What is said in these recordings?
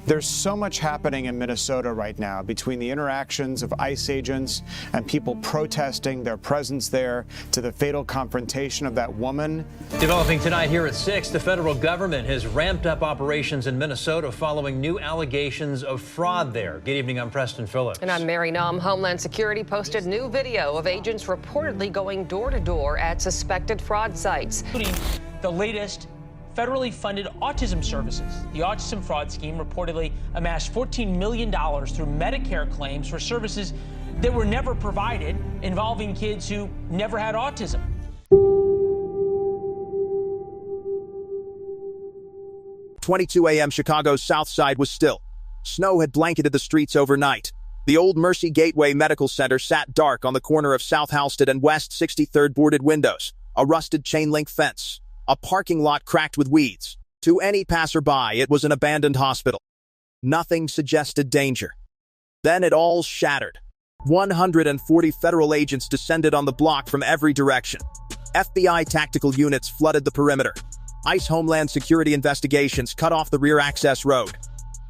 There's so much happening in Minnesota right now between the interactions of ICE agents and people protesting their presence there to the fatal confrontation of that woman. Developing tonight here at 6, the federal government has ramped up operations in Minnesota following new allegations of fraud there. Good evening, I'm Preston Phillips. And I'm Mary Nom. Homeland Security posted new video of agents reportedly going door to door at suspected fraud sites, including the latest federally funded autism services. The autism fraud scheme reportedly amassed $14 million through Medicare claims for services that were never provided, involving kids who never had autism. 22 a.m. Chicago's South Side was still. Snow had blanketed the streets overnight. The Old Mercy Gateway Medical Center sat dark on the corner of South Halsted and West 63rd, boarded windows, a rusted chain-link fence, a parking lot cracked with weeds. To any passerby, it was an abandoned hospital. Nothing suggested danger. Then it all shattered. 140 federal agents descended on the block from every direction. FBI tactical units flooded the perimeter. ICE Homeland Security investigations cut off the rear access road.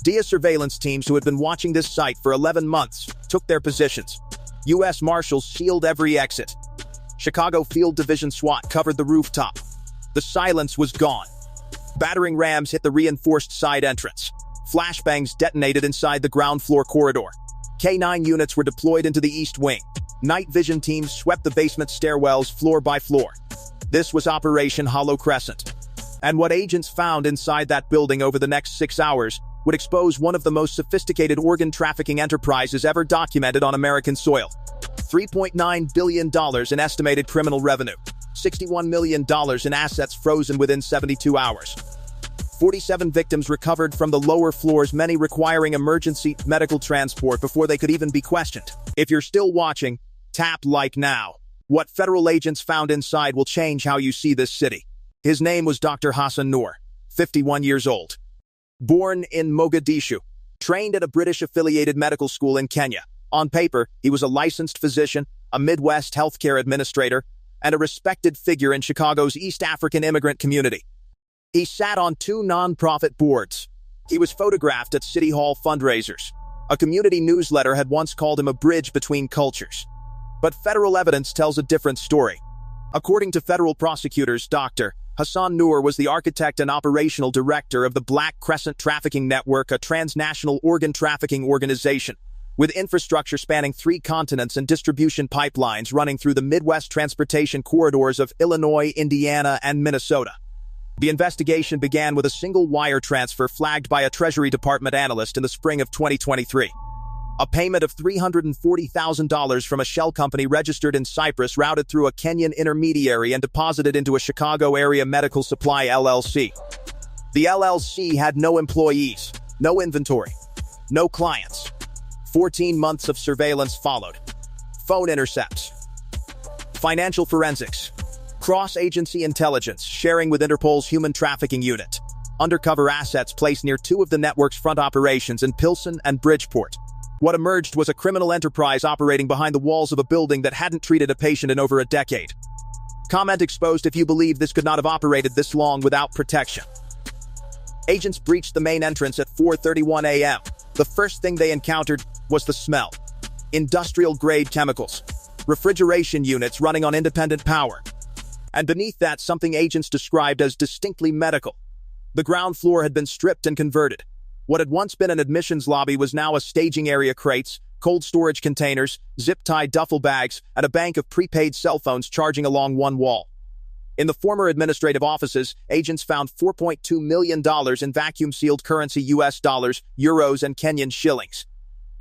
DIA surveillance teams who had been watching this site for 11 months took their positions. U.S. Marshals sealed every exit. Chicago Field Division SWAT covered the rooftop. The silence was gone. Battering rams hit the reinforced side entrance. Flashbangs detonated inside the ground floor corridor. K-9 units were deployed into the East Wing. Night vision teams swept the basement stairwells floor by floor. This was Operation Hollow Crescent. And what agents found inside that building over the next 6 hours would expose one of the most sophisticated organ trafficking enterprises ever documented on American soil. $3.9 billion in estimated criminal revenue. $61 million in assets frozen within 72 hours. 47 victims recovered from the lower floors, many requiring emergency medical transport before they could even be questioned. If you're still watching, tap like now. What federal agents found inside will change how you see this city. His name was Dr. Hassan Nur, 51 years old. Born in Mogadishu, trained at a British-affiliated medical school in Kenya. On paper, he was a licensed physician, a Midwest healthcare administrator, and a respected figure in Chicago's East African immigrant community. He sat on 2 non-profit boards. He was photographed at City Hall fundraisers. A community newsletter had once called him a bridge between cultures. But federal evidence tells a different story. According to federal prosecutors, Dr. Hassan Nur was the architect and operational director of the Black Crescent Trafficking Network, a transnational organ trafficking organization, with infrastructure spanning 3 continents and distribution pipelines running through the Midwest transportation corridors of Illinois, Indiana, and Minnesota. The investigation began with a single wire transfer flagged by a Treasury Department analyst in the spring of 2023. A payment of $340,000 from a shell company registered in Cyprus routed through a Kenyan intermediary and deposited into a Chicago Area Medical Supply LLC. The LLC had no employees, no inventory, no clients. 14 months of surveillance followed. Phone intercepts, financial forensics, cross-agency intelligence sharing with Interpol's human trafficking unit, undercover assets placed near 2 of the network's front operations in Pilsen and Bridgeport. What emerged was a criminal enterprise operating behind the walls of a building that hadn't treated a patient in over a decade. Comment exposed if you believe this could not have operated this long without protection. Agents breached the main entrance at 4:31 a.m. The first thing they encountered was the smell. Industrial-grade chemicals. Refrigeration units running on independent power. And beneath that, something agents described as distinctly medical. The ground floor had been stripped and converted. What had once been an admissions lobby was now a staging area, crates, cold storage containers, zip-tied duffel bags, and a bank of prepaid cell phones charging along one wall. In the former administrative offices, agents found $4.2 million in vacuum-sealed currency, US dollars, euros, and Kenyan shillings.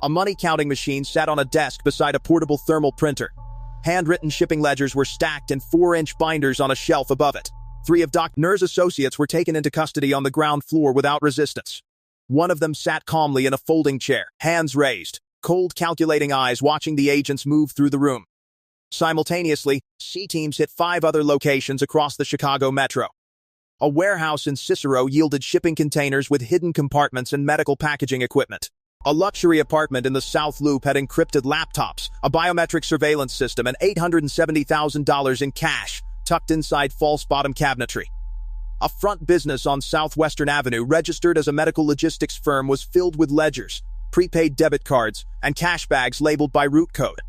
A money-counting machine sat on a desk beside a portable thermal printer. Handwritten shipping ledgers were stacked in 4-inch binders on a shelf above it. 3 of Dr. Nur's associates were taken into custody on the ground floor without resistance. One of them sat calmly in a folding chair, hands raised, cold calculating eyes watching the agents move through the room. Simultaneously, C-teams hit 5 other locations across the Chicago metro. A warehouse in Cicero yielded shipping containers with hidden compartments and medical packaging equipment. A luxury apartment in the South Loop had encrypted laptops, a biometric surveillance system, and $870,000 in cash, tucked inside false bottom cabinetry. A front business on Southwestern Avenue registered as a medical logistics firm was filled with ledgers, prepaid debit cards, and cash bags labeled by route code.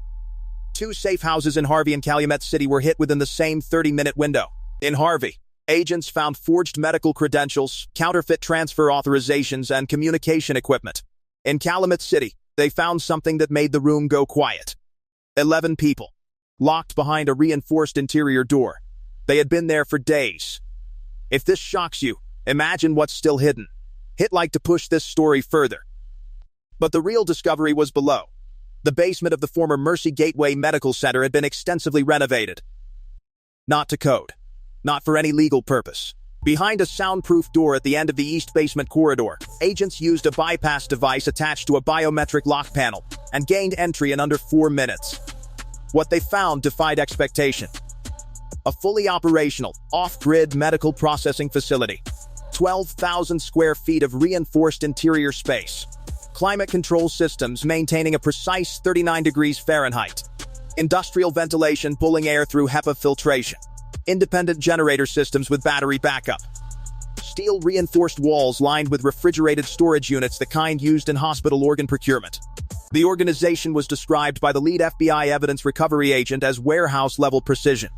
2 safe houses in Harvey and Calumet City were hit within the same 30-minute window. In Harvey, agents found forged medical credentials, counterfeit transfer authorizations, and communication equipment. In Calumet City, they found something that made the room go quiet. 11 people, locked behind a reinforced interior door. They had been there for days. If this shocks you, imagine what's still hidden. Hit like to push this story further. But the real discovery was below. The basement of the former Mercy Gateway Medical Center had been extensively renovated. Not to code. Not for any legal purpose. Behind a soundproof door at the end of the east basement corridor, agents used a bypass device attached to a biometric lock panel and gained entry in under 4 minutes. What they found defied expectation. A fully operational, off-grid medical processing facility. 12,000 square feet of reinforced interior space. Climate control systems maintaining a precise 39 degrees Fahrenheit. Industrial ventilation pulling air through HEPA filtration. Independent generator systems with battery backup. Steel reinforced walls lined with refrigerated storage units, the kind used in hospital organ procurement. The organization was described by the lead FBI evidence recovery agent as warehouse-level precision.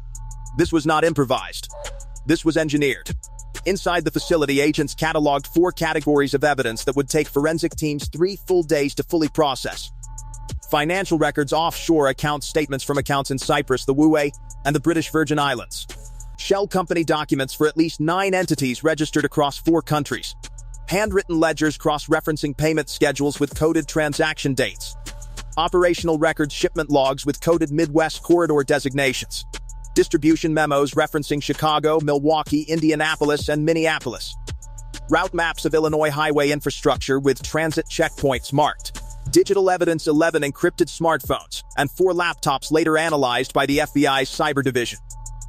This was not improvised. This was engineered. Inside the facility, agents cataloged 4 categories of evidence that would take forensic teams 3 full days to fully process. Financial records, offshore account statements from accounts in Cyprus, the WUA, and the British Virgin Islands. Shell company documents for at least 9 entities registered across 4 countries. Handwritten ledgers cross-referencing payment schedules with coded transaction dates. Operational records, shipment logs with coded Midwest corridor designations. Distribution memos referencing Chicago, Milwaukee, Indianapolis, and Minneapolis. Route maps of Illinois highway infrastructure with transit checkpoints marked. Digital evidence, 11 encrypted smartphones, and 4 laptops later analyzed by the FBI's cyber division.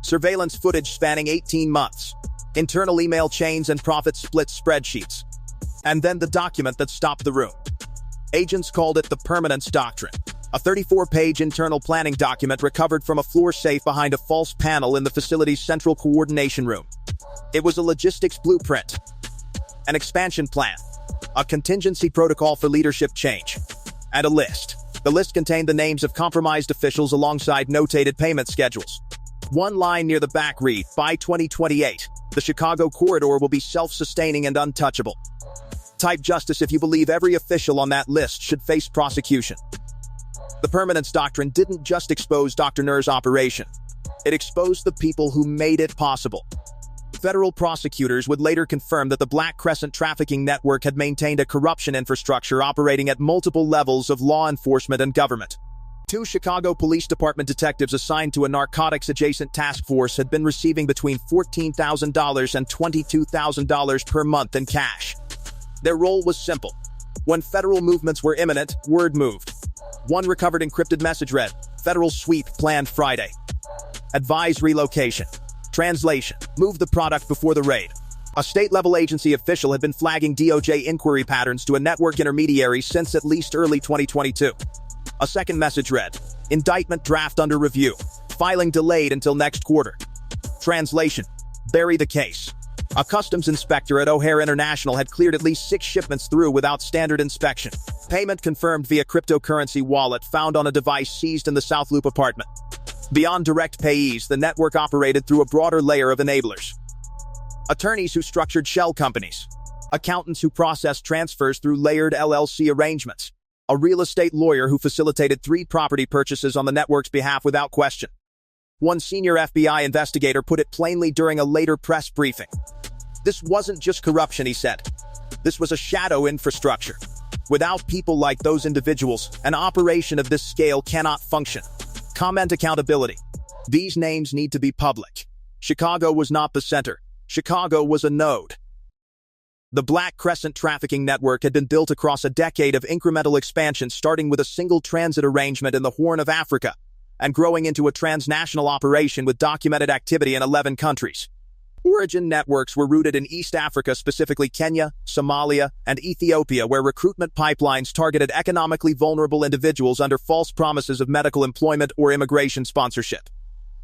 Surveillance footage spanning 18 months. Internal email chains and profit split spreadsheets. And then the document that stopped the room. Agents called it the Permanence Doctrine. A 34-page internal planning document recovered from a floor safe behind a false panel in the facility's central coordination room. It was a logistics blueprint, an expansion plan, a contingency protocol for leadership change, and a list. The list contained the names of compromised officials alongside notated payment schedules. One line near the back read, "By 2028, the Chicago corridor will be self-sustaining and untouchable." Type justice if you believe every official on that list should face prosecution. The Permanence Doctrine didn't just expose Dr. Nur's operation. It exposed the people who made it possible. Federal prosecutors would later confirm that the Black Crescent Trafficking Network had maintained a corruption infrastructure operating at multiple levels of law enforcement and government. 2 Chicago Police Department detectives assigned to a narcotics-adjacent task force had been receiving between $14,000 and $22,000 per month in cash. Their role was simple. When federal movements were imminent, word moved. One recovered encrypted message read, "Federal sweep planned Friday." Advise relocation. Translation: move the product before the raid. A state-level agency official had been flagging DOJ inquiry patterns to a network intermediary since at least early 2022. A second message read, "Indictment draft under review. Filing delayed until next quarter." Translation: bury the case. A customs inspector at O'Hare International had cleared at least 6 shipments through without standard inspection. Payment confirmed via cryptocurrency wallet found on a device seized in the South Loop apartment. Beyond direct payees, the network operated through a broader layer of enablers. Attorneys who structured shell companies. Accountants who processed transfers through layered LLC arrangements. A real estate lawyer who facilitated 3 property purchases on the network's behalf without question. One senior FBI investigator put it plainly during a later press briefing. This wasn't just corruption, he said. This was a shadow infrastructure. Without people like those individuals, an operation of this scale cannot function. Comment accountability. These names need to be public. Chicago was not the center. Chicago was a node. The Black Crescent Trafficking Network had been built across a decade of incremental expansion, starting with a single transit arrangement in the Horn of Africa, and growing into a transnational operation with documented activity in 11 countries. Origin networks were rooted in East Africa, specifically Kenya, Somalia, and Ethiopia, where recruitment pipelines targeted economically vulnerable individuals under false promises of medical employment or immigration sponsorship.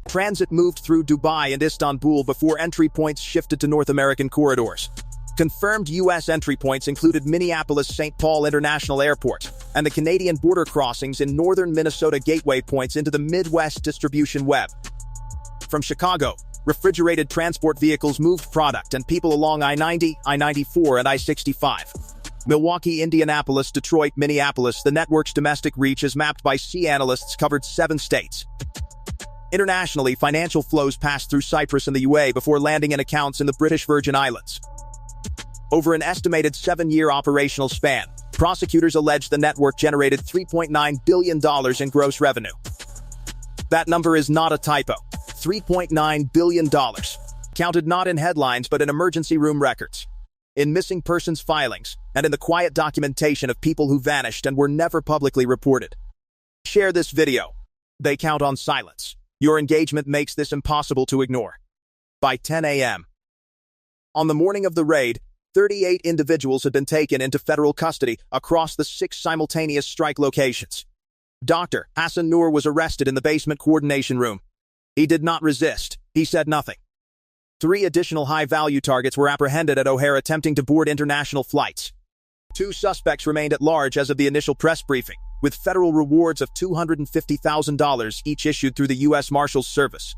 Transit moved through Dubai and Istanbul before entry points shifted to North American corridors. Confirmed U.S. entry points included Minneapolis-St. Paul International Airport and the Canadian border crossings in northern Minnesota gateway points into the Midwest distribution web. From Chicago, refrigerated transport vehicles moved product and people along I-90, I-94, and I-65. Milwaukee, Indianapolis, Detroit, Minneapolis, the network's domestic reach as mapped by Sea analysts covered 7 states. Internationally, financial flows passed through Cyprus and the UAE before landing in accounts in the British Virgin Islands. Over an estimated 7-year operational span, prosecutors allege the network generated $3.9 billion in gross revenue. That number is not a typo. $3.9 billion. Counted not in headlines but in emergency room records, in missing persons filings, and in the quiet documentation of people who vanished and were never publicly reported. Share this video. They count on silence. Your engagement makes this impossible to ignore. By 10 a.m. On the morning of the raid, 38 individuals had been taken into federal custody across the 6 simultaneous strike locations. Dr. Hassan Nur was arrested in the basement coordination room. He did not resist. He said nothing. 3 additional high-value targets were apprehended at O'Hare attempting to board international flights. 2 suspects remained at large as of the initial press briefing, with federal rewards of $250,000 each issued through the U.S. Marshals Service.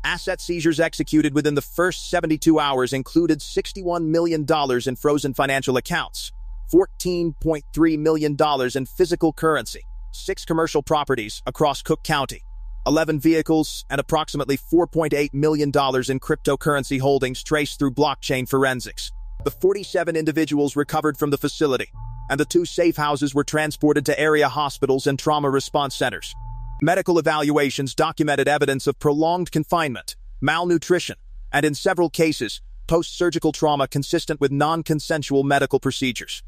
Asset seizures executed within the first 72 hours included $61 million in frozen financial accounts, $14.3 million in physical currency, 6 commercial properties across Cook County, 11 vehicles, and approximately $4.8 million in cryptocurrency holdings traced through blockchain forensics. The 47 individuals recovered from the facility, and the 2 safe houses were transported to area hospitals and trauma response centers. Medical evaluations documented evidence of prolonged confinement, malnutrition, and in several cases, post-surgical trauma consistent with non-consensual medical procedures.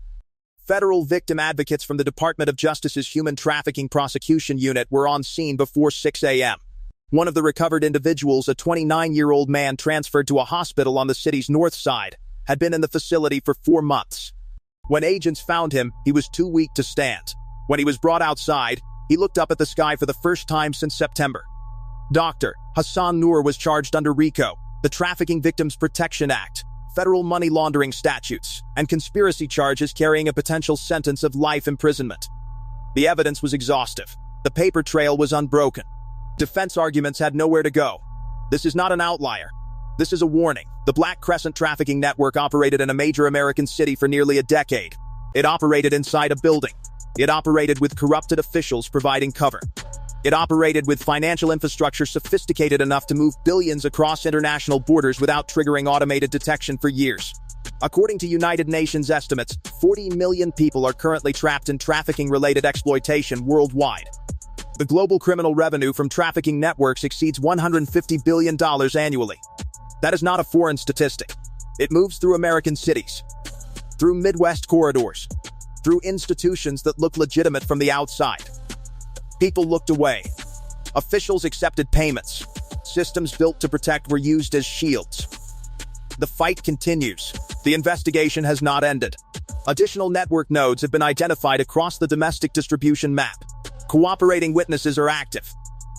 Federal victim advocates from the Department of Justice's Human Trafficking Prosecution Unit were on scene before 6 a.m. One of the recovered individuals, a 29-year-old man transferred to a hospital on the city's north side, had been in the facility for 4 months. When agents found him, he was too weak to stand. When he was brought outside, he looked up at the sky for the first time since September. Dr. Hassan Nur was charged under RICO, the Trafficking Victims Protection Act, federal money laundering statutes, and conspiracy charges carrying a potential sentence of life imprisonment. The evidence was exhaustive. The paper trail was unbroken. Defense arguments had nowhere to go. This is not an outlier. This is a warning. The Black Crescent Trafficking Network operated in a major American city for nearly a decade. It operated inside a building. It operated with corrupted officials providing cover. It operated with financial infrastructure sophisticated enough to move billions across international borders without triggering automated detection for years. According to United Nations estimates, 40 million people are currently trapped in trafficking-related exploitation worldwide. The global criminal revenue from trafficking networks exceeds $150 billion annually. That is not a foreign statistic. It moves through American cities, through Midwest corridors, through institutions that look legitimate from the outside. People looked away. Officials accepted payments. Systems built to protect were used as shields. The fight continues. The investigation has not ended. Additional network nodes have been identified across the domestic distribution map. Cooperating witnesses are active.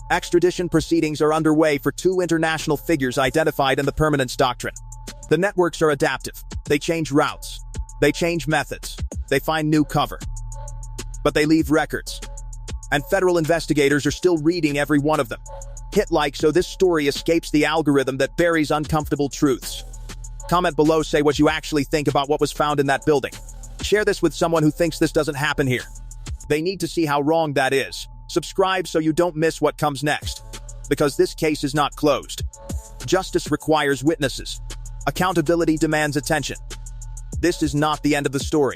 Extradition proceedings are underway for 2 international figures identified in the permanence doctrine. The networks are adaptive. They change routes. They change methods. They find new cover. But they leave records. And federal investigators are still reading every one of them. Hit like so this story escapes the algorithm that buries uncomfortable truths. Comment below, say what you actually think about what was found in that building. Share this with someone who thinks this doesn't happen here. They need to see how wrong that is. Subscribe so you don't miss what comes next. Because this case is not closed. Justice requires witnesses. Accountability demands attention. This is not the end of the story.